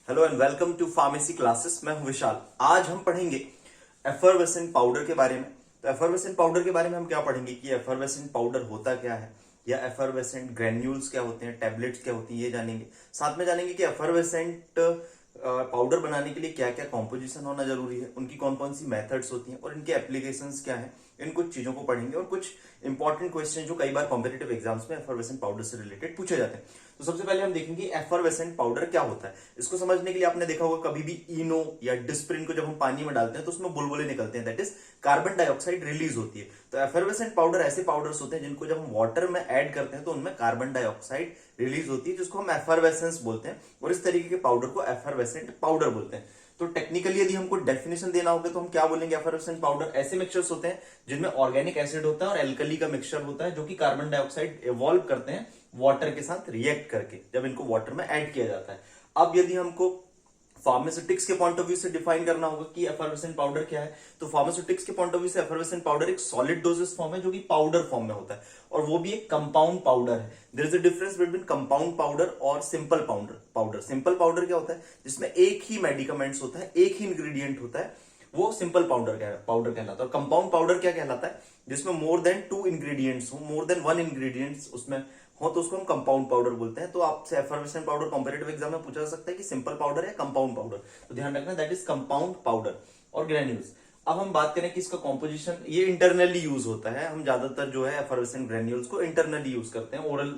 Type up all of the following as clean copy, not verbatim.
Hello and welcome to pharmacy classes. मैं हूं विशाल। आज हम पढ़ेंगे एफरवेसेंट पाउडर के बारे में। तो एफरवेसेंट पाउडर के बारे में हम क्या पढ़ेंगे कि एफरवेसेंट पाउडर होता क्या है, या एफरवेसेंट ग्रेन्यूल्स क्या होते हैं, टैबलेट्स क्या होती हैं, ये जानेंगे। साथ में जानेंगे कि एफरवेसेंट पाउडर बनाने के लिए क्या क्या कॉम्पोजिशन होना जरूरी है, उनकी कौन कौन सी मेथड्स होती हैं और इनके एप्लीकेशंस क्या हैं। इन कुछ चीजों को पढ़ेंगे और कुछ इंपॉर्टेंट क्वेश्चन जो कई बार कॉम्पिटिटिव एग्जाम्स में एफरवेसेंट पाउडर से रिलेटेड पूछे जाते हैं। तो सबसे पहले हम देखेंगे एफरवेसेंट पाउडर क्या होता है। इसको समझने के लिए आपने देखा होगा कभी भी इनो या डिस्प्रिन को जब हम पानी में डालते हैं तो उसमें बुलबुले निकलते हैं, that is carbon dioxide release होती है। तो एफरवेसेंट पाउडर ऐसे पाउडर्स होते हैं जिनको जब हम वाटर में ऐड करते हैं तो उनमें कार्बन डाइऑक्साइड रिलीज होती है, जिसको हम एफरवेसेंस बोलते हैं, और इस तरीके के पाउडर को एफरवेसेंट पाउडर बोलते हैं। तो टेक्निकली यदि हमको डेफिनेशन देना होगा तो हम क्या बोलेंगे, एफरवेसेंट पाउडर ऐसे मिक्सचर्स होते हैं जिनमें ऑर्गेनिक एसिड होता है और एल्कली का मिक्सचर होता है, जो कि कार्बन डाइऑक्साइड इवॉल्व करते हैं वाटर के साथ रिएक्ट करके, जब इनको वाटर में ऐड किया जाता है। अब यदि हमको फार्मास्यूटिक्स के पॉइंट ऑफ व्यू से डिफाइन करना होगा कि एफरवेसेंट पाउडर क्या है, तो फार्मास्यूटिक्स के पॉइंट ऑफ व्यू से एफरवेसेंट पाउडर एक सॉलिड डोजेस फॉर्म है जो कि पाउडर फॉर्म में होता है, और वो भी एक कंपाउंड पाउडर है। There is a difference between compound powder और सिंपल पाउडर। सिंपल पाउडर क्या होता है, जिसमें एक ही मेडिकामेंट्स होता है, एक ही इंग्रेडिएंट होता है, वो सिंपल पाउडर कहलाता है। और कंपाउंड पाउडर क्या कहलाता है, जिसमें मोर देन टू इंग्रेडिएंट्स हो, मोर देन वन इंग्रेडिएंट्स उसमें हो, तो उसको हम कंपाउंड पाउडर बोलते हैं। तो आपसे एफरवेसेंट पाउडर कॉम्पिटिटिव एग्जाम में पूछा जा सकता है कि सिंपल पाउडर या कंपाउंड पाउडर, तो ध्यान रखना दैट इज कंपाउंड पाउडर। और ग्रेन्यूल्स, अब हम बात करें कि इसका कॉम्पोजिशन, ये इंटरनली यूज होता है। हम ज्यादातर जो है एफरवेसेंट ग्रेन्यूल्स को इंटरनली यूज करते हैं, ओरल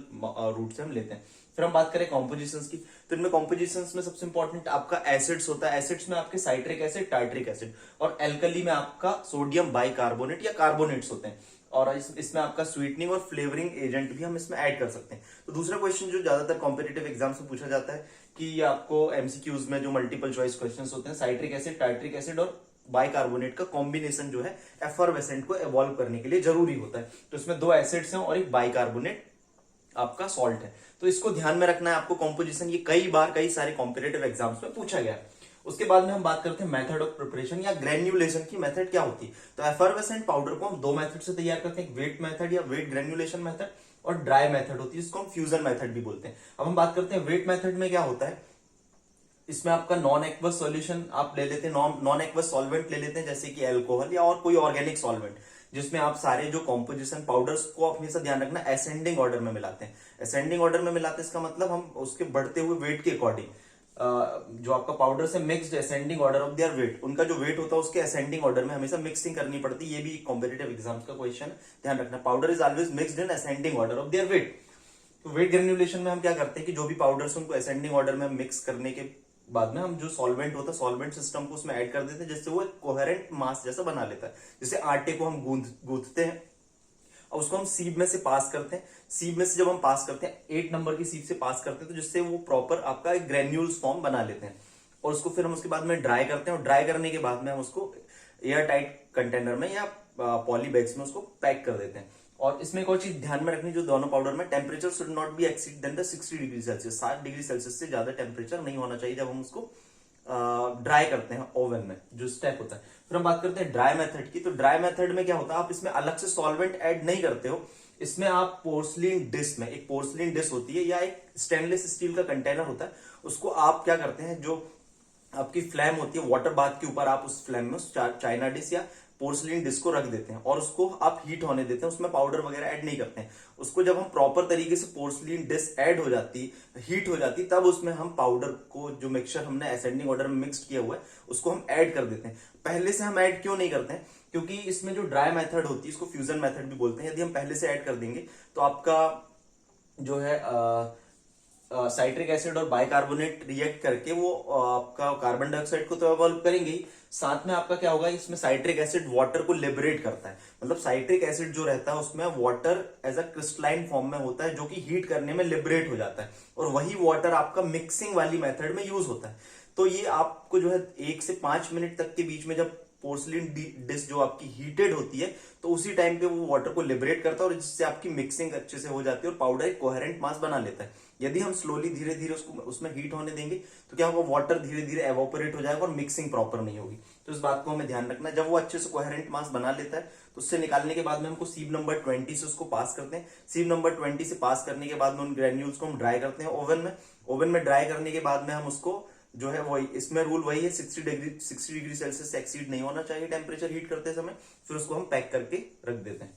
रूट से हम लेते हैं। फिर हम बात करें कॉम्पोजिशंस की, तो इनमें कॉम्पोजिशंस में सबसे इंपॉर्टेंट आपका एसिड्स होता है। एसिड्स में आपके साइट्रिक एसिड, टाइट्रिक एसिड, और एल्कली में आपका सोडियम बाइकार्बोनेट या कार्बोनेट्स होते हैं। और इसमें आपका स्वीटनिंग और फ्लेवरिंग एजेंट भी हम इसमें ऐड कर सकते हैं। तो दूसरा क्वेश्चन जो ज्यादातर कॉम्पिटिटिव एग्जाम्स में पूछा जाता है कि आपको एमसीक्यूज में जो मल्टीपल चॉइस क्वेश्चंस होते हैं, साइट्रिक एसिड, टाइट्रिक एसिड और बाइकार्बोनेट का कॉम्बिनेशन जो है एफरवेसेंट को एवॉल्व करने के लिए जरूरी होता है। तो इसमें दो एसिड्स हैं और एक बाइकार्बोनेट आपका सॉल्ट है। तो इसको ध्यान में रखना है आपको कॉम्पोजिशन, ये कई सारे कॉम्पिटिटिव एग्जाम्स में पूछा गया। उसके बाद में हम बात करते हैं मेथड ऑफ प्रिपरेशन या ग्रेन्युलेशन की मेथड क्या होती है। तो एफरवेसेंट पाउडर को हम दो मेथड से तैयार करते हैं, वेट मेथड या वेट ग्रेन्युलेशन मेथड, और ड्राई मेथड होती है, जिसको हम फ्यूजन मेथड भी बोलते हैं। अब हम बात करते हैं वेट मेथड में क्या होता है। इसमें आपका नॉन एक्वस सॉल्यूशन आप ले लेते हैं, नॉन एक्वस सॉल्वेंट ले लेते हैं, जैसे कि अल्कोहल या और कोई ऑर्गेनिक सॉल्वेंट, जिसमें आप सारे जो कॉम्पोजिशन पाउडर्स को हमेशा ध्यान रखना असेंडिंग ऑर्डर में मिलाते हैं। असेंडिंग ऑर्डर में मिलाते हैं, इसका मतलब हम उसके बढ़ते हुए वेट के अकॉर्डिंग जो आपका पाउडर से mixed ascending order of their weight, उनका जो वेट होता है उसके असेंडिंग ऑर्डर में हमेशा मिक्सिंग करनी पड़ती है। ये भी कॉम्पिटिटिव एग्जाम्स का क्वेश्चन है, ध्यान रखना। Powder is always mixed in ascending order of their weight. तो वेट ग्रेन्युलेशन में हम क्या करते हैं कि जो भी पाउडर्स उनको असेंडिंग ऑर्डर में मिक्स करने के बाद में हम जो सॉल्वेंट होता है, सॉल्वेंट सिस्टम को उसमें ऐड कर देते हैं, जिससे वो एक कोहेरेंट मास जैसा बना लेता है। जैसे आटे को हम गूंथते हैं और उसको हम सीब में से पास करते हैं। सीब में से जब हम पास करते हैं, 8 नंबर की सीब से पास करते हैं, तो जिससे वो प्रॉपर आपका एक ग्रेन्यूल्स फॉर्म बना लेते हैं। और उसको फिर हम उसके बाद में ड्राई करते हैं, और ड्राई करने के बाद में हम उसको एयर टाइट कंटेनर में या पॉली बैग्स में उसको पैक कर देते हैं। और इसमें एक और चीज ध्यान में रखनी, जो दोनों पाउडर में temperature should not be exceed than the 60 degree Celsius. 60 degree Celsius से ज्यादा टेम्परेचर नहीं होना चाहिए जब हम उसको ड्राई करते हैं ओवन में, जो स्टेप होता है। फिर हम बात करते हैं ड्राई मेथड की। तो ड्राई मेथड में क्या होता है, आप इसमें अलग से सॉल्वेंट ऐड नहीं करते हो। इसमें आप पोर्सलिन डिश में, एक पोर्सलिन डिश होती है या एक स्टेनलेस स्टील का कंटेनर होता है, उसको आप क्या करते हैं, जो आपकी फ्लेम होती है वाटर बाथ के ऊपर, आप उस फ्लेम में चाइना डिश या पोर्सलिन डिश को रख देते हैं और उसको आप हीट होने देते हैं। उसमें पाउडर वगैरह ऐड नहीं करते हैं। उसको जब हम प्रॉपर तरीके से पोर्सलिन डिश ऐड हो जाती, हीट हो जाती, तब उसमें हम पाउडर को, जो मिक्सचर हमने असेंडिंग ऑर्डर में मिक्स किया हुआ है, उसको हम ऐड कर देते हैं। पहले से हम ऐड क्यों नहीं करते हैं, क्योंकि इसमें जो ड्राई मेथड होती है, इसको फ्यूजन मेथड भी बोलते हैं। यदि हम पहले से ऐड कर देंगे तो आपका जो है साइट्रिक एसिड और बाइकार्बोनेट रिएक्ट करके वो आपका कार्बन डाइऑक्साइड को तो इवॉल्व करेंगे ही, साथ में आपका क्या होगा, इसमें साइट्रिक एसिड वाटर को लिबरेट करता है। मतलब साइट्रिक एसिड जो रहता है उसमें water as a crystalline form में होता है, जो कि हीट करने में लिबरेट हो जाता है, और वही वाटर आपका मिक्सिंग वाली मेथड में यूज होता है। तो ये आपको जो है 1 से 5 मिनट तक के बीच में, जब पोर्सलिन डिश जो आपकी हीटेड होती है, तो उसी टाइम पे वो वाटर को लिबरेट करता है, और जिससे आपकी मिक्सिंग अच्छे से हो जाती है और पाउडर एक कोहेरेंट मास बना लेता है। यदि हम स्लोली धीरे धीरे उसको उसमें हीट होने देंगे तो क्या होगा, वाटर धीरे धीरे एवोपरेट हो जाएगा और मिक्सिंग प्रॉपर नहीं होगी। तो इस बात को हमें ध्यान रखना है। जब वो अच्छे से कोहेरेंट मास बना लेता है तो उससे निकालने के बाद में हमको सीब नंबर 20 से उसको पास करते हैं। सीब नंबर 20 से पास करने के बाद में उन ग्रेन्यूल्स को हम ड्राई करते हैं ओवन में। ओवन में ड्राई करने के बाद में हम उसको जो है वही, इसमें रूल वही है, 60 डिग्री सेल्सियस से एक्सीड नहीं होना चाहिए टेम्परेचर हीट करते समय। फिर उसको हम पैक करके रख देते हैं।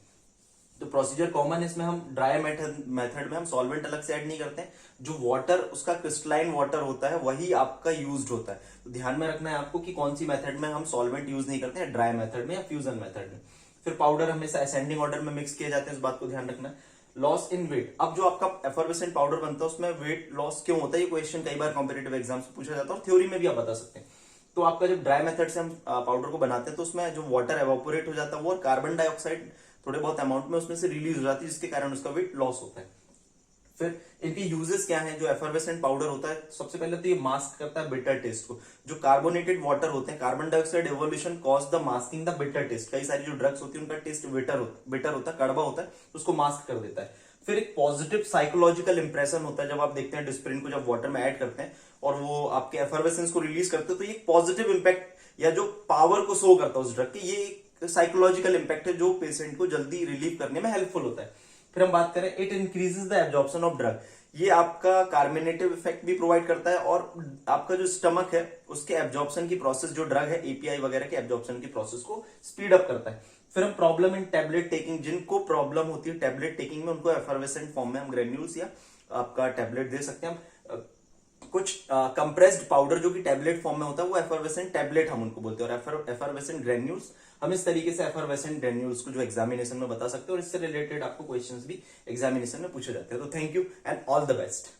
तो प्रोसीजर कॉमन है, इसमें हम ड्राई मेथड में हम सॉल्वेंट अलग से ऐड नहीं करते हैं। जो वाटर उसका क्रिस्टलाइन वाटर होता है वही आपका यूज्ड होता है। तो ध्यान में रखना है आपको कि कौन सी मेथड में हम सॉल्वेंट यूज नहीं करते हैं, ड्राई मेथड में या फ्यूजन मेथड में। फिर पाउडर हमेशा असेंडिंग ऑर्डर में मिक्स किए जाते हैं, इस बात को ध्यान रखना है। लॉस इन वेट, अब जो आपका एफर्वेसेंट पाउडर बनता है उसमें वेट लॉस क्यों होता है, ये क्वेश्चन कई बार कॉम्पिटेटिव एग्जाम से पूछा जाता है और थ्योरी में भी आप बता सकते हैं। तो आपका जब ड्राई मेथड से हम पाउडर को बनाते हैं तो उसमें जो वाटर एवापोरेट हो जाता है वो, और कार्बन डाइऑक्साइड थोड़े बहुत अमाउंट में उसमें से रिलीज हो जाती है, जिसके कारण उसका वेट लॉस होता है। फिर इनके यूजेस क्या हैं, जो एफर्वेसेंट पाउडर होता है, सबसे पहले तो ये मास्क करता है बिटर टेस्ट को। जो कार्बोनेटेड वाटर होते हैं, carbon dioxide evolution cause the masking the bitter taste. कई सारी जो ड्रग्स होती है उनका टेस्ट बिटर होता है, कड़वा होता है, तो उसको मास्क कर देता है। फिर एक पॉजिटिव साइकोलॉजिकल इंप्रेशन होता है, जब आप देखते हैं डिस्प्रिन को जब वाटर में ऐड करते हैं और वो आपके एफर्वेसेंस को रिलीज करते हैं, तो ये पॉजिटिव इंपैक्ट या जो पावर को शो करता है उस ड्रग की, ये एक साइकोलॉजिकल इंपैक्ट है जो पेशेंट को जल्दी रिलीव करने में हेल्पफुल होता है। फिर हम बात करें, it increases the absorption of drug, ये आपका कार्बोनेटिव इफेक्ट भी प्रोवाइड करता है और आपका जो स्टमक है उसके एब्जॉर्प्शन की प्रोसेस, जो ड्रग है एपीआई वगैरह के एब्जॉर्प्शन की प्रोसेस को स्पीड अप करता है। फिर हम प्रॉब्लम इन टैबलेट टेकिंग, जिनको प्रॉब्लम होती है टैबलेट टेकिंग में, उनको एफर्वेसेंट फॉर्म में हम ग्रेन्यूल्स या आपका टैबलेट दे सकते हैं। हम कुछ कंप्रेस्ड पाउडर जो कि टैबलेट फॉर्म में होता है वो एफर्वेसेंट टैबलेट हम उनको बोलते हैं, और एफर्वेसेंट ग्रेन्यूल्स हम इस तरीके से एफर्वेसेंट ग्रेन्यूल्स को जो एग्जामिनेशन में बता सकते हैं, और इससे रिलेटेड आपको क्वेश्चंस भी एग्जामिनेशन में पूछे जाते हैं। तो thank you and all the best.